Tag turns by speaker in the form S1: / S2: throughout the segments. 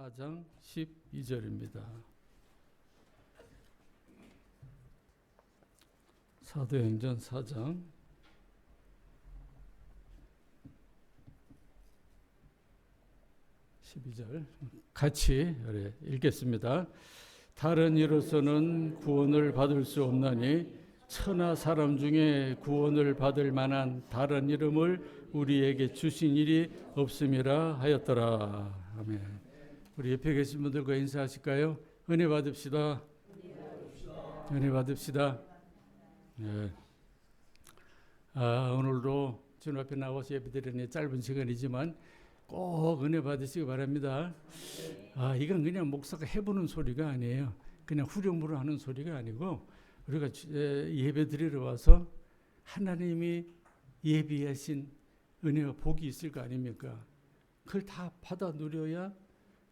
S1: 4장 12절입니다. 사도행전 4장 12절 같이 읽겠습니다. 다른 이로서는 구원을 받을 수 없나니 천하 사람 중에 구원을 받을 만한 다른 이름을 우리에게 주신 일이 없음이라 하였더라. 아멘. 우리 옆에 계신 분들과 인사하실까요? 은혜 받읍시다. 은혜 받읍시다. 네. 오늘도 주님 앞에 나와서 예배드리는 짧은 시간이지만 꼭 은혜 받으시기 바랍니다. 이건 그냥 목사가 해보는 소리가 아니에요. 그냥 후렴으로 하는 소리가 아니고 우리가 예배 드리러 와서 하나님이 예비하신 은혜와 복이 있을 거 아닙니까? 그걸 다 받아 누려야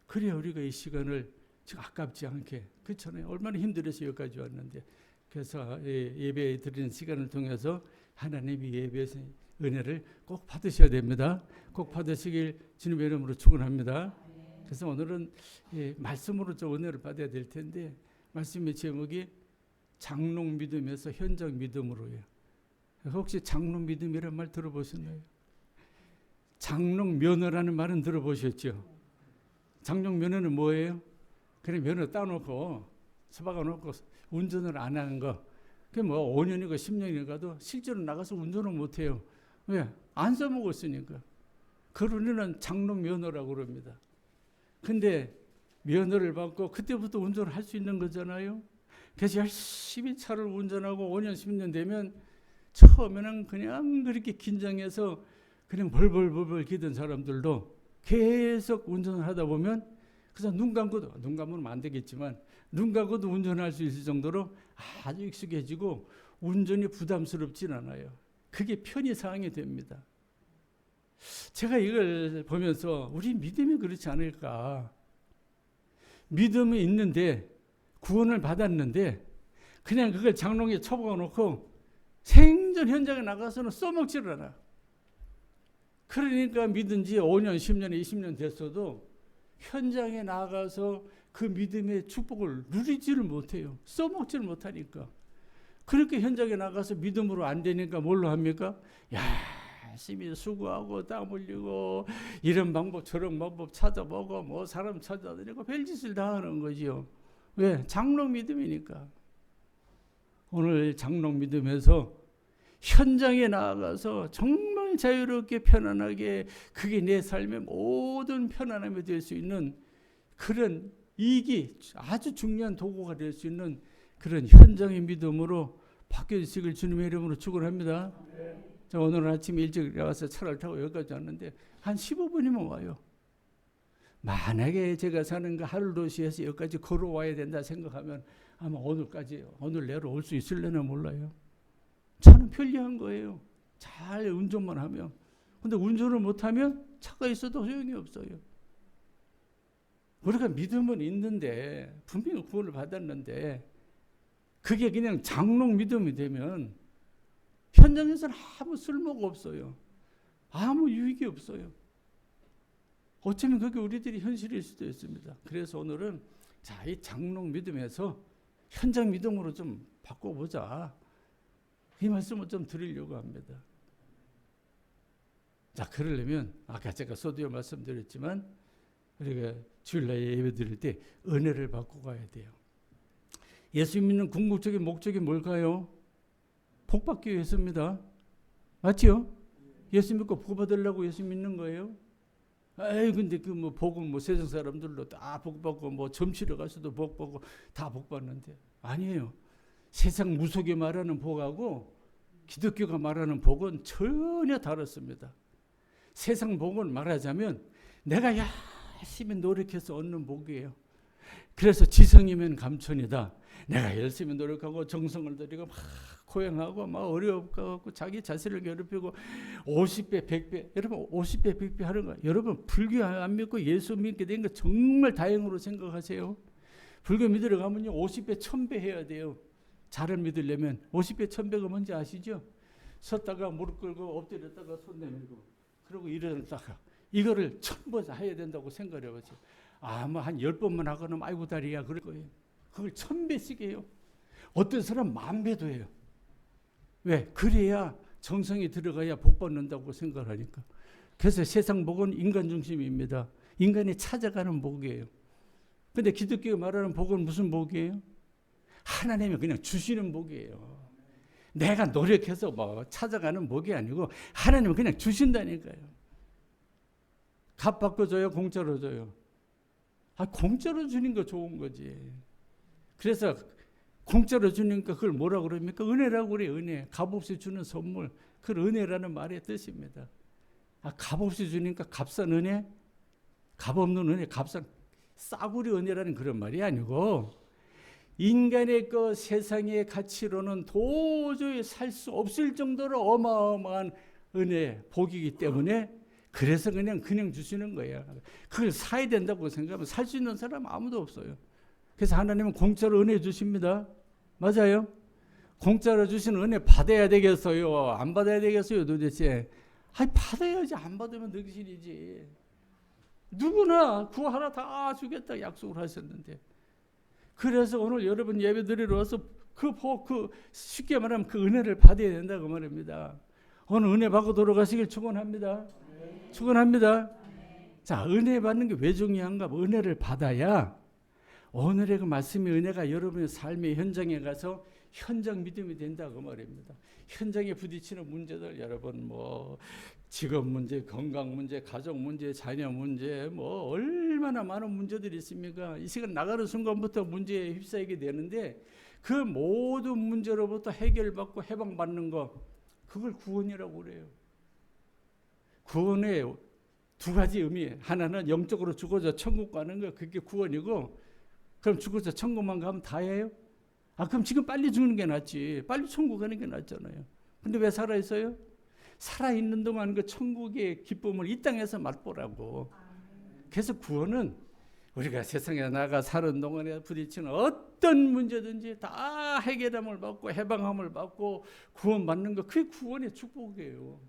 S1: 그래야 우리가 이 시간을 아깝지 않게, 그렇잖아요. 얼마나 힘들어서 여기까지 왔는데. 그래서 예배 드리는 시간을 통해서 하나님이 예배하신 은혜를 꼭 받으셔야 됩니다. 꼭 받으시길 주님의 이름으로 축원합니다. 그래서 오늘은 말씀으로 좀 은혜를 받아야 될 텐데, 말씀의 제목이 장롱 믿음에서 현장 믿음으로요. 혹시 장롱 믿음이라는 말 들어보셨나요? 장롱 면허라는 말은 들어보셨죠? 장롱 면허는 뭐예요? 그냥 면허 따놓고 서박아 놓고 운전을 안 하는 거. 그게 뭐 5년이고 10년이 가도 실제로 나가서 운전을 못 해요. 왜? 안 써먹었으니까. 그러는 장롱 면허라고 그럽니다. 근데 면허를 받고 그때부터 운전을 할 수 있는 거잖아요. 그래서 열심히 차를 운전하고 5년, 10년 되면 처음에는 그냥 그렇게 긴장해서 그냥 벌벌 기던 사람들도 계속 운전을 하다 보면 그래서 눈 감으면 안 되겠지만 눈 감고도 운전할 수 있을 정도로 아주 익숙해지고 운전이 부담스럽진 않아요. 그게 편의사항이 됩니다. 제가 이걸 보면서 우리 믿음이 그렇지 않을까. 믿음이 있는데 구원을 받았는데 그냥 그걸 장롱에 처박아 놓고 생전 현장에 나가서는 써먹지를 않아. 그러니까 믿은 지 5년, 10년, 20년 됐어도 현장에 나가서 그 믿음의 축복을 누리지를 못해요. 써먹지를 못하니까. 그렇게 현장에 나가서 믿음으로 안 되니까 뭘로 합니까? 열심히 수고하고 땀 흘리고 이런 방법 저런 방법 찾아보고 뭐 사람 찾아다니고 별짓을 다 하는 거지요. 왜? 장롱 믿음이니까. 오늘 장롱 믿음에서 현장에 나아가서 정말 자유롭게 편안하게 그게 내 삶의 모든 편안함이 될 수 있는 그런 이익이 아주 중요한 도구가 될 수 있는 그런 현장의 믿음으로 바뀌어지시길 주님의 이름으로 축원합니다. 자, 오늘 아침 일찍 나와서 차를 타고 여기까지 왔는데 한 15분이면 와요. 만약에 제가 사는 그 하루도시에서 여기까지 걸어와야 된다 생각하면 아마 오늘 내로 올 수 있을려나 몰라요. 차는 편리한 거예요. 잘 운전만 하면. 근데 운전을 못하면 차가 있어도 소용이 없어요. 우리가 믿음은 있는데 분명히 구원을 받았는데 그게 그냥 장롱 믿음이 되면 현장에서는 아무 쓸모가 없어요. 아무 유익이 없어요. 어쩌면 그게 우리들이 현실일 수도 있습니다. 그래서 오늘은 이 장롱 믿음에서 현장 믿음으로 좀 바꿔보자. 이 말씀을 좀 드리려고 합니다. 자, 그러려면 아까 제가 서두에 말씀드렸지만 우리가 주일날 예배 드릴 때 은혜를 받고 가야 돼요. 예수 믿는 궁극적인 목적이 뭘까요? 복 받기 위해서입니다. 맞죠? 예수 믿고 복 받으려고 예수 믿는 거예요. 근데 그 복은 세상 사람들로 다 복 받고 점치러 가서도 복 받고 다 복 받는데 아니에요. 세상 무속이 말하는 복하고 기독교가 말하는 복은 전혀 다릅니다. 세상 복은 말하자면 내가 열심히 노력해서 얻는 복이에요. 그래서 지성이면 감천이다. 내가 열심히 노력하고 정성을 들이고 막 고행하고 막 어려워갖고 자기 자신을 괴롭히고 50배, 100배. 여러분 50배, 100배 하는 거. 여러분 불교 안 믿고 예수 믿게 된 거 정말 다행으로 생각하세요. 불교 믿으러 가면요 50배, 1000배 해야 돼요. 자를 믿으려면 50배, 1000배가 뭔지 아시죠? 섰다가 무릎 꿇고 엎드렸다가 손 내밀고 그리고 일어났다가 이거를 1000번 해야 된다고 생각해 보세요. 아마 한 10번만 하거나 아이고 다리야 그럴 거예요. 그걸 1000배씩 해요. 어떤 사람 10,000배도 해요. 왜? 그래야 정성이 들어가야 복 받는다고 생각하니까. 그래서 세상 복은 인간 중심입니다. 인간이 찾아가는 복이에요. 근데 기독교가 말하는 복은 무슨 복이에요? 하나님이 그냥 주시는 복이에요. 내가 노력해서 뭐 찾아가는 복이 아니고 하나님은 그냥 주신다니까요. 값 받고 줘요? 공짜로 줘요? 공짜로 주는 거 좋은 거지. 그래서 공짜로 주니까 그걸 뭐라고 그럽니까? 은혜라고 그래요. 은혜. 값없이 주는 선물. 그걸 은혜라는 말의 뜻입니다. 값없이 주니까 값싼 은혜? 값없는 은혜, 값싼 싸구려 은혜라는 그런 말이 아니고 인간의 그 세상의 가치로는 도저히 살 수 없을 정도로 어마어마한 은혜, 복이기 때문에 그래서 그냥 주시는 거예요. 그걸 사야 된다고 생각하면 살 수 있는 사람 아무도 없어요. 그래서 하나님은 공짜로 은혜 주십니다. 맞아요? 공짜로 주시는 은혜 받아야 되겠어요? 안 받아야 되겠어요? 도대체? 받아야지. 안 받으면 늑실이지. 누구나 구하라 다 주겠다 약속을 하셨는데. 그래서 오늘 여러분 예배 드리러 와서 쉽게 말하면 그 은혜를 받아야 된다고 말입니다. 오늘 은혜 받고 돌아가시길 축원합니다. 축원합니다. 자, 은혜 받는 게 왜 중요한가? 은혜를 받아야 오늘의 그 말씀의 은혜가 여러분의 삶의 현장에 가서 현장 믿음이 된다고 말입니다. 현장에 부딪히는 문제들 여러분 직업 문제, 건강 문제, 가족 문제, 자녀 문제 얼마나 많은 문제들이 있습니까? 이 시간 나가는 순간부터 문제에 휩싸이게 되는데 그 모든 문제로부터 해결받고 해방받는 거 그걸 구원이라고 그래요. 구원의 두 가지 의미. 하나는 영적으로 죽어서 천국 가는 거 그게 구원이고 그럼 죽어서 천국만 가면 다예요? 그럼 지금 빨리 죽는 게 낫지. 빨리 천국 가는 게 낫잖아요. 근데 왜 살아있어요? 살아있는 동안 그 천국의 기쁨을 이 땅에서 맛보라고. 그래서 구원은 우리가 세상에 나가 사는 동안에 부딪히는 어떤 문제든지 다 해결함을 받고 해방함을 받고 구원받는 거 그게 구원의 축복이에요.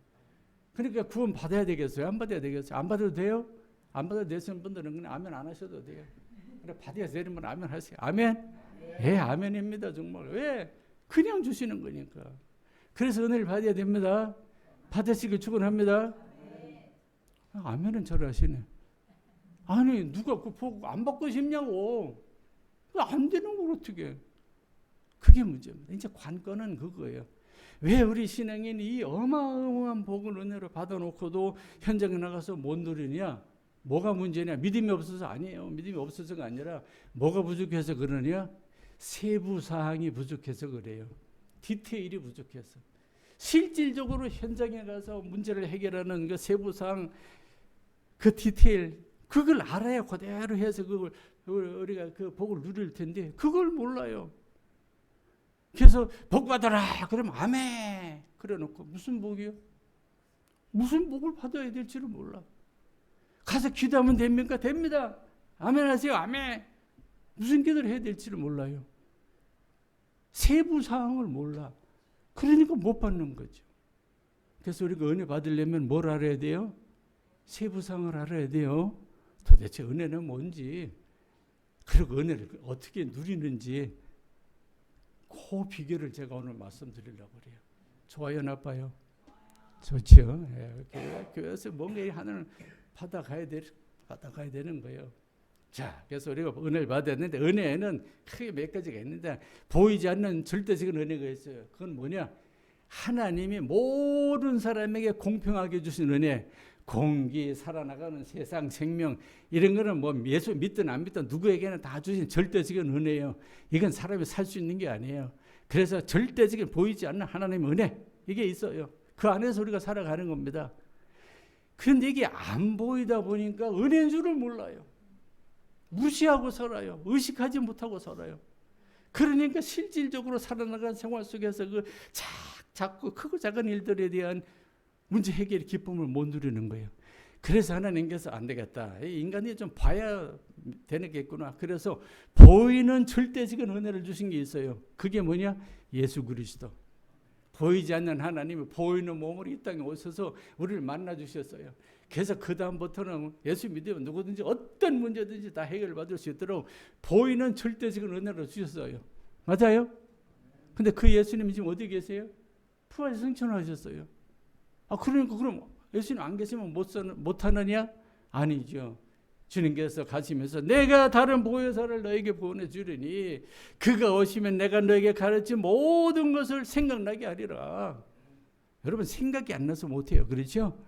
S1: 그러니까 구원 받아야 되겠어요? 안 받아야 되겠어요? 안 받아도 돼요? 안 받아도 되시는 분들은 그냥 아멘 안 하셔도 돼요. 받아야 되는 분 아멘 하세요. 아멘? 예, 아멘입니다. 정말. 왜? 그냥 주시는 거니까. 그래서 은혜를 받아야 됩니다. 받으시길 축원합니다. 아멘은 잘 하시네. 아니 누가 그 복 안 받고 싶냐고. 안 되는 걸 어떻게. 그게 문제입니다. 이제 관건은 그거예요. 왜 우리 신앙인이 이 어마어마한 복을 은혜로 받아놓고도 현장에 나가서 못 누리냐. 뭐가 문제냐? 믿음이 없어서 아니에요. 믿음이 없어서가 아니라 뭐가 부족해서 그러냐? 세부 사항이 부족해서 그래요. 디테일이 부족해서. 실질적으로 현장에 가서 문제를 해결하는 그 세부 사항, 그 디테일, 그걸 알아야 그대로 해서 그걸 우리가 그 복을 누릴 텐데 그걸 몰라요. 그래서 복 받아라 그러면 아멘 그래놓고 무슨 복이요? 무슨 복을 받아야 될지를 몰라. 가서 기도하면 됩니까? 됩니다. 아멘 하세요. 아멘. 무슨 기도를 해야 될지를 몰라요. 세부 사항을 몰라. 그러니까 못 받는 거죠. 그래서 우리가 은혜 받으려면 뭘 알아야 돼요? 세부 사항을 알아야 돼요. 도대체 은혜는 뭔지, 그리고 은혜를 어떻게 누리는지 그 비결을 제가 오늘 말씀드리려고 그래요. 좋아요, 나빠요? 좋죠. 교회에서 뭔가 하나를 받아가야 되는 거예요. 자, 그래서 우리가 은혜를 받았는데 은혜에는 크게 몇 가지가 있는데 보이지 않는 절대적인 은혜가 있어요. 그건 뭐냐? 하나님이 모든 사람에게 공평하게 주신 은혜, 공기, 살아나가는 세상, 생명 이런 거는 뭐 예수 믿든 안 믿든 누구에게나 다 주신 절대적인 은혜예요. 이건 사람이 살 수 있는 게 아니에요. 그래서 절대적인 보이지 않는 하나님의 은혜 이게 있어요. 그 안에서 우리가 살아가는 겁니다. 그런데 이게 안 보이다 보니까 은혜인 줄을 몰라요. 무시하고 살아요. 의식하지 못하고 살아요. 그러니까 실질적으로 살아나가는 생활 속에서 그 작고 크고 작은 일들에 대한 문제 해결의 기쁨을 못 누리는 거예요. 그래서 하나님께서 안 되겠다. 인간이 좀 봐야 되겠구나. 그래서 보이는 절대적인 은혜를 주신 게 있어요. 그게 뭐냐? 예수 그리스도. 보이지 않는 하나님이 보이는 몸으로 이 땅에 오셔서 우리를 만나 주셨어요. 그래서 그 다음부터는 예수 믿으면 누구든지 어떤 문제든지 다 해결받을 수 있도록 보이는 절대적인 은혜를 주셨어요. 맞아요? 근데 그 예수님이 지금 어디 계세요? 부활 승천하셨어요. 그러니까 그럼 예수님 안 계시면 못하느냐? 아니죠. 주님께서 가시면서 내가 다른 보혜사를 너에게 보내주리니 그가 오시면 내가 너에게 가르친 모든 것을 생각나게 하리라. 여러분 생각이 안 나서 못해요. 그렇죠?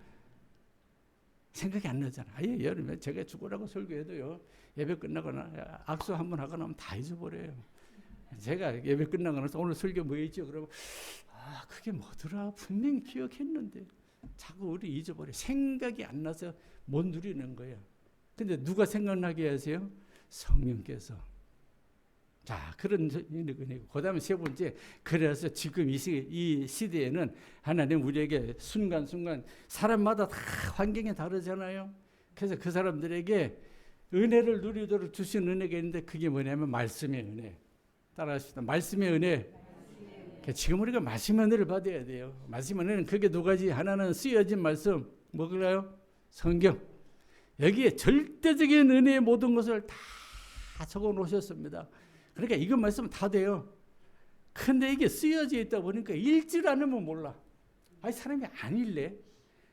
S1: 생각이 안 나잖아요. 여러분 제가 죽으라고 설교해도요. 예배 끝나거나 악수 한번 하거나 하면 다 잊어버려요. 제가 예배 끝나고 나서 오늘 설교 뭐 했죠? 그러면 그게 뭐더라? 분명히 기억했는데 자꾸 우리 잊어버려. 생각이 안 나서 못 누리는 거예요. 근데 누가 생각나게 하세요? 성령께서. 자, 그런 은혜고. 그 다음에 세 번째, 그래서 지금 이 시대에는 하나님 우리에게 순간순간 사람마다 다 환경이 다르잖아요. 그래서 그 사람들에게 은혜를 누리도록 주신 은혜가 있는데 그게 뭐냐면 말씀의 은혜. 따라하십시다. 말씀의 은혜. 지금 우리가 말씀의 은혜를 받아야 돼요. 말씀의 은혜는 크게 두 가지. 하나는 쓰여진 말씀, 뭐길래요? 성경. 여기에 절대적인 은혜의 모든 것을 다 적어 놓으셨습니다. 그러니까 이것 말씀은 다 돼요. 근데 이게 쓰여져 있다 보니까 읽질 않으면 몰라. 사람이 안 읽래.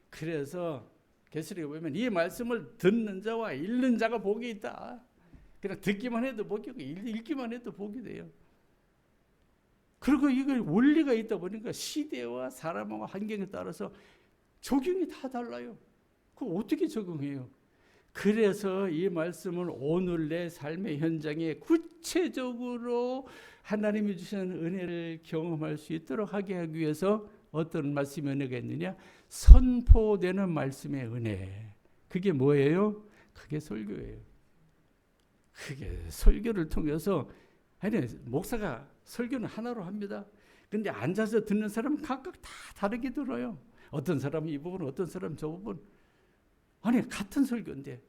S1: 그래서 계시록에 보면 이 말씀을 듣는 자와 읽는 자가 복이 있다. 그냥 듣기만 해도 복이고 읽기만 해도 복이 돼요. 그리고 이거 원리가 있다 보니까 시대와 사람과 환경에 따라서 적용이 다 달라요. 그거 어떻게 적용해요? 그래서 이 말씀을 오늘 내 삶의 현장에 구체적으로 하나님이 주시는 은혜를 경험할 수 있도록 하게 하기 위해서 어떤 말씀의 은혜가 있느냐? 선포되는 말씀의 은혜. 그게 뭐예요? 그게 설교예요. 그게 설교를 통해서 목사가 설교는 하나로 합니다. 근데 앉아서 듣는 사람은 각각 다 다르게 들어요. 어떤 사람은 이 부분, 어떤 사람은 저 부분. 같은 설교인데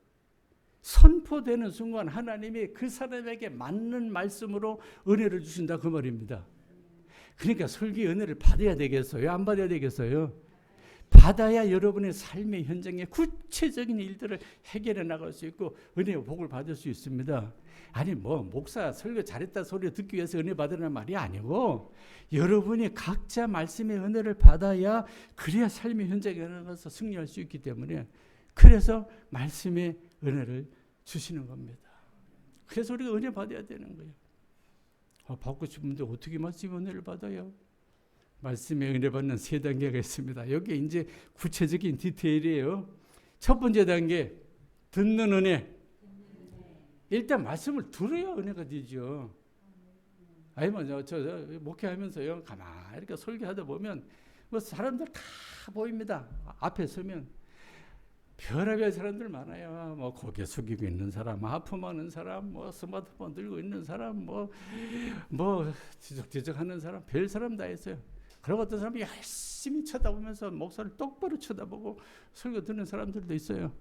S1: 선포되는 순간 하나님이 그 사람에게 맞는 말씀으로 은혜를 주신다 그 말입니다. 그러니까 설교의 은혜를 받아야 되겠어요? 안 받아야 되겠어요? 받아야 여러분의 삶의 현장에 구체적인 일들을 해결해 나갈 수 있고 은혜의 복을 받을 수 있습니다. 목사 설교 잘했다 소리 듣기 위해서 은혜 받으라는 말이 아니고 여러분이 각자 말씀의 은혜를 받아야 그래야 삶의 현장에 나가서 승리할 수 있기 때문에 그래서 말씀의 은혜를 주시는 겁니다. 그래서 우리가 은혜 받아야 되는 거예요. 받고 싶은데 어떻게 말씀의 은혜를 받아요? 말씀의 은혜 받는 세 단계가 있습니다. 여기 이제 구체적인 디테일이에요. 첫 번째 단계, 듣는 은혜. 일단 말씀을 들어야 은혜가 되죠. 저 목회하면서요, 가만히 이렇게 설교하다 보면 사람들 다 보입니다. 앞에 서면. 별의별 사람들 많아요. 고개 숙이고 있는 사람, 아픔하는 사람, 스마트폰 들고 있는 사람, 지적하는 사람, 별 사람 다 있어요. 그리고 어떤 사람이 열심히 쳐다보면서 목사를 똑바로 쳐다보고 설교 듣는 사람들도 있어요.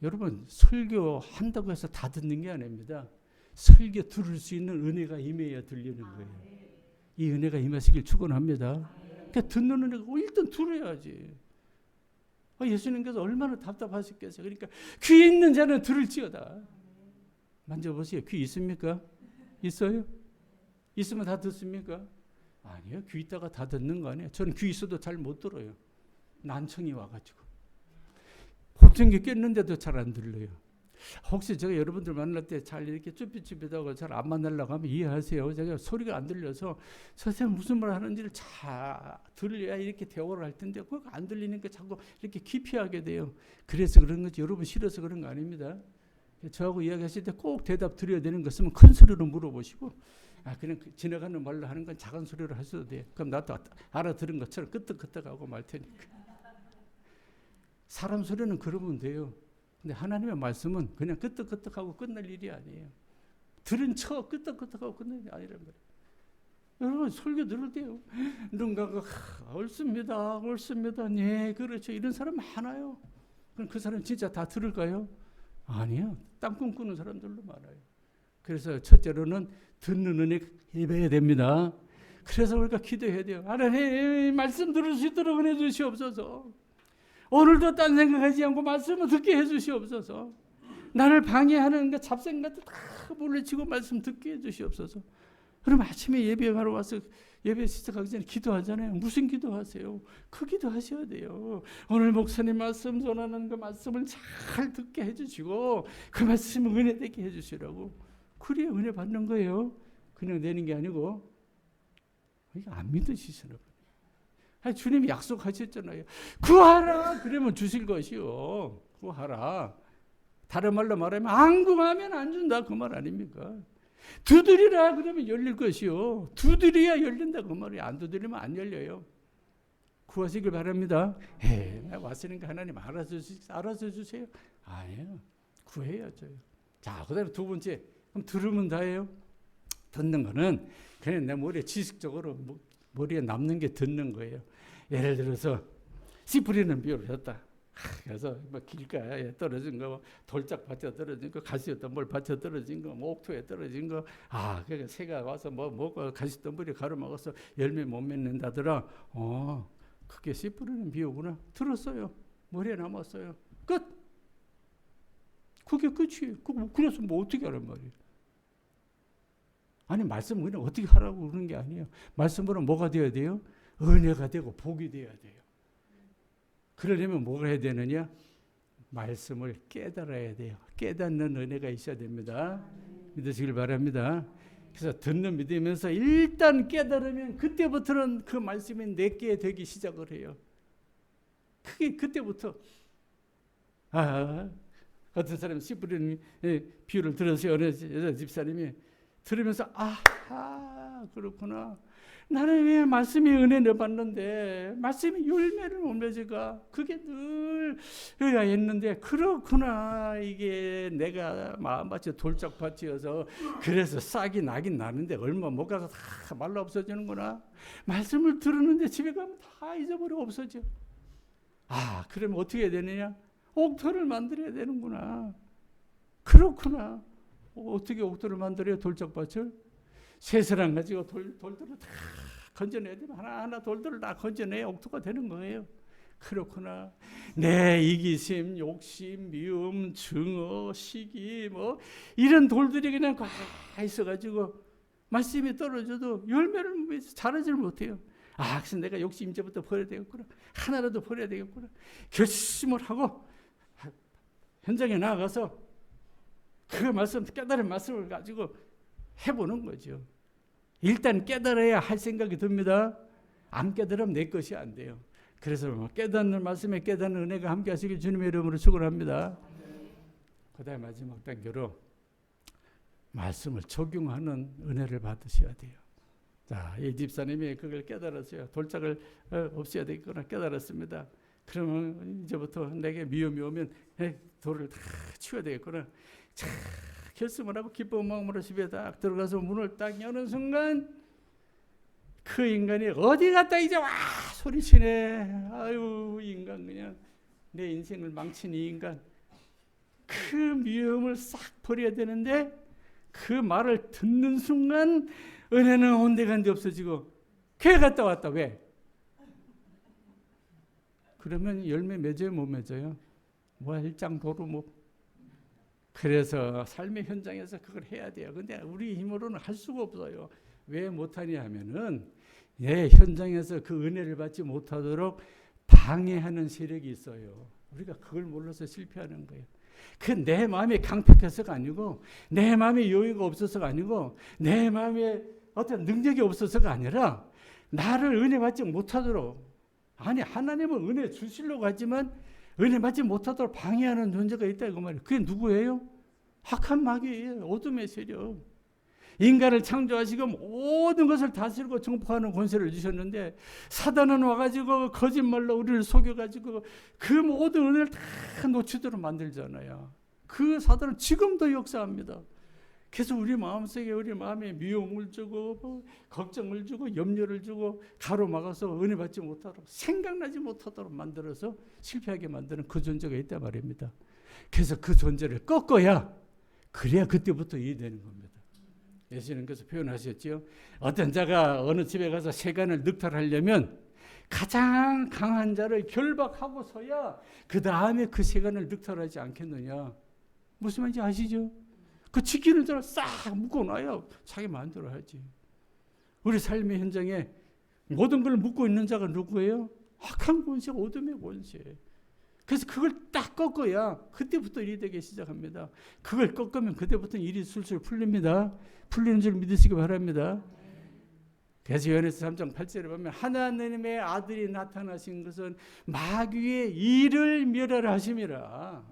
S1: 여러분, 설교한다고 해서 다 듣는 게 아닙니다. 설교 들을 수 있는 은혜가 임해야 들리는 거예요. 이 은혜가 임하시길 축원합니다. 그러니까 듣는 은혜가 일단 들어야지. 예수님께서 얼마나 답답하셨겠어요. 그러니까 귀 있는 자는 들을지어다. 만져보세요. 귀 있습니까? 있어요? 있으면 다 듣습니까? 아니요. 귀 있다가 다 듣는 거 아니에요. 저는 귀 있어도 잘 못 들어요. 난청이 와가지고. 복전기 꼈는데도 잘 안 들려요. 혹시 제가 여러분들 만날 때 잘 이렇게 쭈삣쭈삣하고 잘 안 만나려고 하면 이해하세요. 제가 소리가 안 들려서 선생님 무슨 말 하는지를 잘 들려야 이렇게 대화를 할 텐데 그거 안 들리니까 자꾸 이렇게 기피하게 돼요. 그래서 그런 거지 여러분 싫어서 그런 거 아닙니다. 저하고 이야기하실 때 꼭 대답 드려야 되는 거 있으면 큰 소리로 물어보시고 그냥 지나가는 말로 하는 건 작은 소리로 하셔도 돼요. 그럼 나도 알아들은 것처럼 끄떡끄떡하고 말 테니까. 사람 소리는 그러면 돼요. 근데 하나님의 말씀은 그냥 끄떡끄떡하고 끝날 일이 아니에요. 들은 척 끄떡끄떡하고 끝날 일이 아니란 말이에요. 여러분 설교 들을 때요. 누군가가 옳습니다. 네 그렇죠. 이런 사람 많아요. 그럼 그 사람 진짜 다 들을까요? 아니요. 땅 꿈꾸는 사람들도 많아요. 그래서 첫째로는 듣는 은혜 입어야 됩니다. 그래서 우리가 기도해야 돼요. 하나님 말씀 들을 수 있도록 은혜 주시옵소서. 오늘도 딴 생각하지 않고 말씀을 듣게 해주시옵소서. 나를 방해하는 그 잡생각들 다 물리치고 말씀 듣게 해주시옵소서. 그럼 아침에 예배하러 와서 예배 시작하기 전에 기도하잖아요. 무슨 기도하세요? 그 기도하셔야 돼요. 오늘 목사님 말씀 전하는 그 말씀을 잘 듣게 해주시고 그 말씀을 은혜 되게 해주시라고. 그래야 은혜 받는 거예요. 그냥 내는 게 아니고. 이거 안 믿으시시나 봐요. 주님이 약속하셨잖아요. 구하라 그러면 주실 것이요. 구하라. 다른 말로 말하면 안 구하면 안 준다 그 말 아닙니까? 두드리라 그러면 열릴 것이요. 두드려야 열린다 그 말이에요. 안 두드리면 안 열려요. 구하시길 바랍니다. 나 왔으니까 하나님 알아서 주세요. 아니에요. 구해야죠. 자, 그다음에 두 번째. 그럼 들으면 다예요. 듣는 거는 그냥 내 머리에 지식적으로 머리에 남는 게 듣는 거예요. 예를 들어서 씨 뿌리는 비유를 했다. 그래서 뭐 길가에 떨어진 거, 돌짝밭에 떨어진 거, 가시덤불 밭에 떨어진 거, 뭐 옥토에 떨어진 거, 그러니까 새가 와서 뭐 먹고 가시덤불이 가로막아서 열매 못 맺는다더라. 그게 씨 뿌리는 비유구나. 들었어요. 머리에 남았어요. 끝. 그게 끝이에요. 그래서 뭐 어떻게 하란 말이에요. 아니 말씀은 그냥 어떻게 하라고 그러는 게 아니에요. 말씀으로 뭐가 되어야 돼요? 은혜가 되고 복이 되어야 돼요. 그러려면 뭐가 해야 되느냐? 말씀을 깨달아야 돼요. 깨닫는 은혜가 있어야 됩니다. 믿으시길 바랍니다. 그래서 듣는 믿으면서 일단 깨달으면 그때부터는 그 말씀이 내게 되기 시작을 해요. 그게 그때부터 어떤 사람이 씨 뿌리는 비유를 들었어요. 어느 여자 집사님이 들으면서 그렇구나. 나는 왜 말씀이 은혜를 받는데 말씀이 열매를 못 맺어가. 그게 늘 의아했는데 그렇구나. 이게 내가 마음밭이 돌짝밭이어서 그래서 싹이 나긴 나는데 얼마 못 가서 다 말라 없어지는구나. 말씀을 들었는데 집에 가면 다 잊어버려 없어져. 그러면 어떻게 해야 되느냐? 옥토를 만들어야 되는구나. 그렇구나. 어떻게 옥토를 만들어요? 돌짝밭을? 쇠사랑 가지고 돌들을 다 건져내야 되면 하나하나 돌들을 다 건져내야 옥토가 되는 거예요. 그렇구나. 내 이기심, 욕심, 미움, 증오, 시기 뭐 이런 돌들이 그냥 꽉 있어가지고 말씀이 떨어져도 열매를 자라지를 못해요. 그래서 내가 욕심 이제부터 버려야 되겠구나. 하나라도 버려야 되겠구나. 결심을 하고 현장에 나가서 그 말씀, 깨달은 말씀을 가지고 해보는 거죠. 일단 깨달아야 할 생각이 듭니다. 안 깨달으면 내 것이 안 돼요. 그래서 깨닫는 말씀에 깨닫는 은혜가 함께 하시길 주님의 이름으로 축원합니다. 그 다음에 마지막 단계로 말씀을 적용하는 은혜를 받으셔야 돼요. 자, 이 집사님이 그걸 깨달았어요. 돌짝을 없애야 되겠구나 깨달았습니다. 그러면 이제부터 내게 미움이 오면 돌을 다 치워야 되겠구나. 자, 결심을 하고 기쁜 마음으로 집에 딱 들어가서 문을 딱 여는 순간 그 인간이 어디 갔다 이제 와 소리치네. 아유 인간 그냥 내 인생을 망친 이 인간. 그 미움을 싹 버려야 되는데 그 말을 듣는 순간 은혜는 온데간데 없어지고 교회 갔다 왔다. 왜? 그러면 열매 맺어요 못 맺어요? 뭐 일장도로 뭐 그래서 삶의 현장에서 그걸 해야 돼요. 근데 우리 힘으로는 할 수가 없어요. 왜 못하냐 하면은 현장에서 그 은혜를 받지 못하도록 방해하는 세력이 있어요. 우리가 그걸 몰라서 실패하는 거예요. 그 내 마음이 강팍해서가 아니고 내 마음에 여유가 없어서가 아니고 내 마음에 어떤 능력이 없어서가 아니라 나를 은혜 받지 못하도록 하나님은 은혜 주시려고 하지만 은혜 받지 못하도록 방해하는 존재가 있다 이거 말이에요. 그게 누구예요? 악한 마귀예요. 어둠의 세력. 인간을 창조하시고 모든 것을 다스리고 정복하는 권세를 주셨는데 사단은 와가지고 거짓말로 우리를 속여가지고 그 모든 은혜를 다 놓치도록 만들잖아요. 그 사단은 지금도 역사합니다. 그래서 우리 마음속에 우리 마음에 미움을 주고 걱정을 주고 염려를 주고 가로막아서 은혜 받지 못하도록 생각나지 못하도록 만들어서 실패하게 만드는 그 존재가 있단 말입니다. 그래서 그 존재를 꺾어야 그래야 그때부터 이해되는 겁니다. 예수님께서 표현하셨죠. 어떤 자가 어느 집에 가서 세간을 늑탈하려면 가장 강한 자를 결박하고서야 그 다음에 그 세간을 늑탈하지 않겠느냐. 무슨 말인지 아시죠? 그 지키는 자를 싹 묶어놔야 자기 마음대로 하지. 우리 삶의 현장에 모든 걸 묶고 있는 자가 누구예요? 악한 권세, 어둠의 권세. 그래서 그걸 딱 꺾어야 그때부터 일이 되기 시작합니다. 그걸 꺾으면 그때부터 일이 술술 풀립니다. 풀리는 줄 믿으시기 바랍니다. 그래서 요한에서 3장 8절에 보면 하나님의 아들이 나타나신 것은 마귀의 일을 멸하라 하심이라.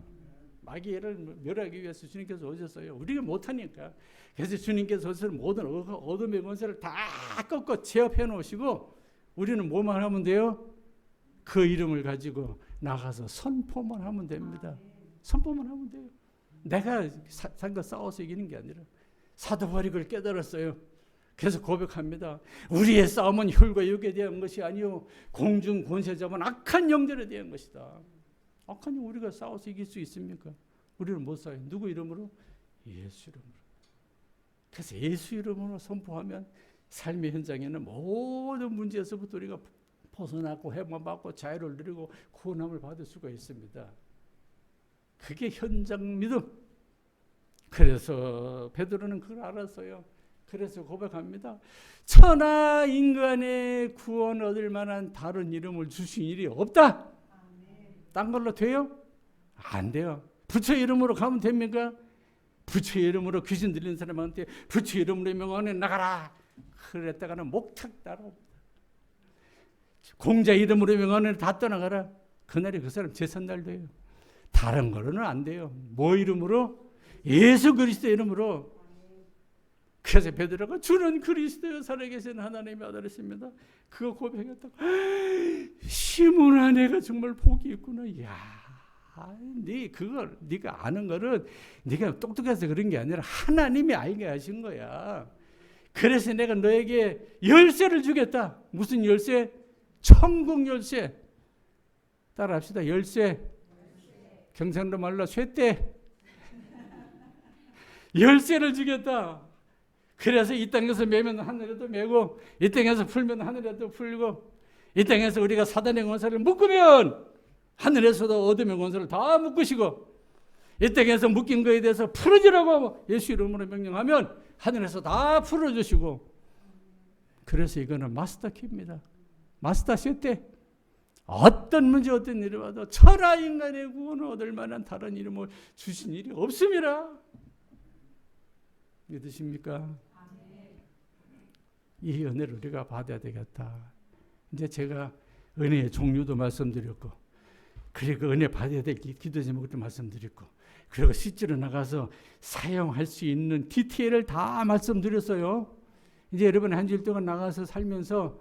S1: 마귀의 일을 멸하기 위해서 주님께서 오셨어요. 우리가 못하니까. 그래서 주님께서 오셔서 모든 어둠의 권세를 다 꺾고 제압해 놓으시고 우리는 뭐만 하면 돼요? 그 이름을 가지고 나가서 선포만 하면 됩니다. 선포만 하면 돼요. 내가 상과 싸워서 이기는 게 아니라 사도 바울이 그걸 깨달았어요. 그래서 고백합니다. 우리의 싸움은 혈과 육에 대한 것이 아니요 공중 권세 잡은 악한 영들에 대한 것이다. 악한 영 우리가 싸워서 이길 수 있습니까? 우리는 못 싸워요. 누구 이름으로? 예수 이름으로. 그래서 예수 이름으로 선포하면 삶의 현장에는 모든 문제에서부터 우리가 벗어나고 해방받고 자유를 누리고 구원함을 받을 수가 있습니다. 그게 현장 믿음. 그래서 베드로는 그걸 알았어요. 그래서 고백합니다. 천하 인간의 구원 얻을 만한 다른 이름을 주신 일이 없다. 딴 걸로 돼요? 안 돼요. 부처 이름으로 가면 됩니까? 부처 이름으로 귀신 들리는 사람한테 부처 이름으로 명하네 나가라. 그랬다가는 목탁 따라옵니다. 공자 이름으로 명하네 다 떠나가라. 그날이 그 사람 제삿날 돼요. 다른 거로는 안 돼요. 뭐 이름으로? 예수 그리스도 이름으로. 그래서 베드로가 주는 그리스도여 살아계신 하나님의 아들이십니다. 그거 고백했다고. 시몬아 내가 정말 복이 있구나. 야, 네가 아는 거는 네가 똑똑해서 그런 게 아니라 하나님이 알게 하신 거야. 그래서 내가 너에게 열쇠를 주겠다. 무슨 열쇠? 천국 열쇠. 따라합시다. 열쇠. 경상도 말로 쇠대. 열쇠를 주겠다. 그래서 이 땅에서 매면 하늘에도 매고 이 땅에서 풀면 하늘에도 풀고 이 땅에서 우리가 사단의 권세를 묶으면 하늘에서도 어둠의 권세를 다 묶으시고 이 땅에서 묶인 거에 대해서 풀어주라고 예수 이름으로 명령하면 하늘에서 다 풀어주시고 그래서 이거는 마스터 키입니다. 마스터 쇠대. 어떤 문제 어떤 일이 와도 천하 인간의 구원을 얻을 만한 다른 이름을 주신 일이 없습니다. 믿으십니까? 이 은혜를 우리가 받아야 되겠다. 이제 제가 은혜의 종류도 말씀드렸고 그리고 은혜 받아야 될 기도 제목도 말씀드렸고 그리고 실제로 나가서 사용할 수 있는 디테일을 다 말씀드렸어요. 이제 여러분 한 주일 동안 나가서 살면서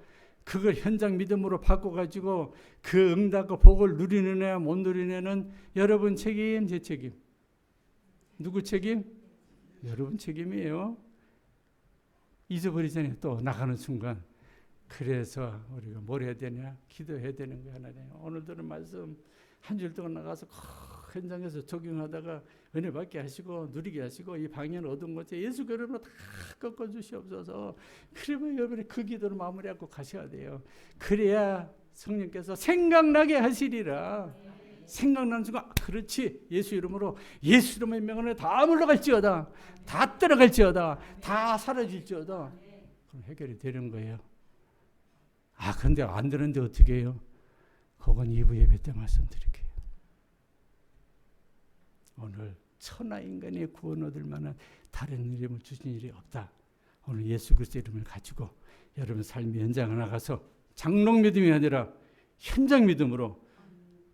S1: 그걸 현장 믿음으로 바꿔가지고 그 응답과 복을 누리는 애와 못 누리는 애는 여러분 책임, 제 책임. 누구 책임? 여러분 책임이에요. 잊어버리잖아요. 또 나가는 순간. 그래서 우리가 뭘 해야 되냐? 기도해야 되는 거야. 하나님. 오늘들은 말씀 한 주일 동안 나가서 현장에서 적용하다가 은혜 받게 하시고 누리게 하시고 이 방연 얻은 것에 예수 그름으로 다 꺾어주시옵소서. 그러면 여러분이 그 기도를 마무리하고 가셔야 돼요. 그래야 성령께서 생각나게 하시리라. 생각나는 순간 그렇지 예수 이름으로 예수 이름의 명언에 다 물러갈지어다. 다 떠나갈지어다. 다 사라질지어다. 그럼 해결이 되는 거예요. 아 근데 안 되는데 어떻게 해요? 그건 2부 예배 때 말씀드릴게요. 오늘 천하 인간의 구원 얻을 만한 다른 이름을 주신 일이 없다. 오늘 예수 그리스도 이름을 가지고 여러분 삶의 현장에 나가서 장롱 믿음이 아니라 현장 믿음으로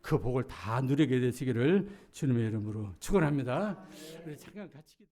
S1: 그 복을 다 누리게 되시기를 주님의 이름으로 축원합니다. 우리 잠깐 같이